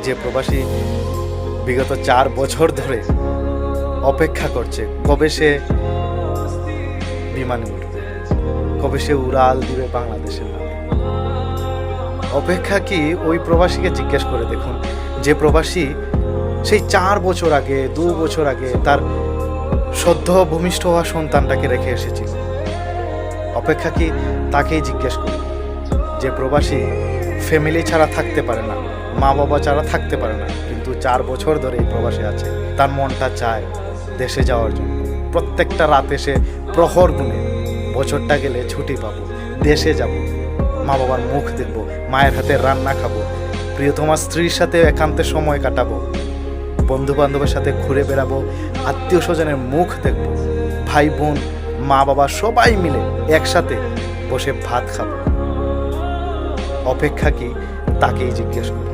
যে প্রবাসী বিগত 4 বছর ধরে অপেক্ষা করছে কবে সে বিমানে উঠবে, কবে সে উড়াল দিবে বাংলাদেশের নামে। অপেক্ষা কি ওই প্রবাসীকে জিজ্ঞেস করে দেখুন, যে প্রবাসী সেই 4 বছর আগে 2 বছর আগে তার সদ্য ভূমিষ্ঠ হওয়া সন্তানটাকে রেখে এসেছিল। অপেক্ষা কি তাকেই জিজ্ঞেস করি, যে প্রবাসী ফ্যামিলি ছাড়া থাকতে পারে না, মা বাবা ছাড়া থাকতে পারে না, কিন্তু 4 বছর ধরে এই প্রবাসী আছে। তার মনটা চায় দেশে যাওয়ার জন্য। প্রত্যেকটা রাতে সে প্রহর গুনে বছরটা গেলে ছুটি পাবো, দেশে যাব, মা বাবার মুখ দেখবো, মায়ের হাতে রান্না খাবো, প্রিয়তমা স্ত্রীর সাথে একান্তে সময় কাটাবো, বন্ধু বান্ধবের সাথে ঘুরে বেড়াবো, আত্মীয় স্বজনের মুখ দেখবো, ভাই বোন মা বাবা সবাই মিলে একসাথে বসে ভাত খাবো। অপেক্ষা কি তাকেই জিজ্ঞেস করি।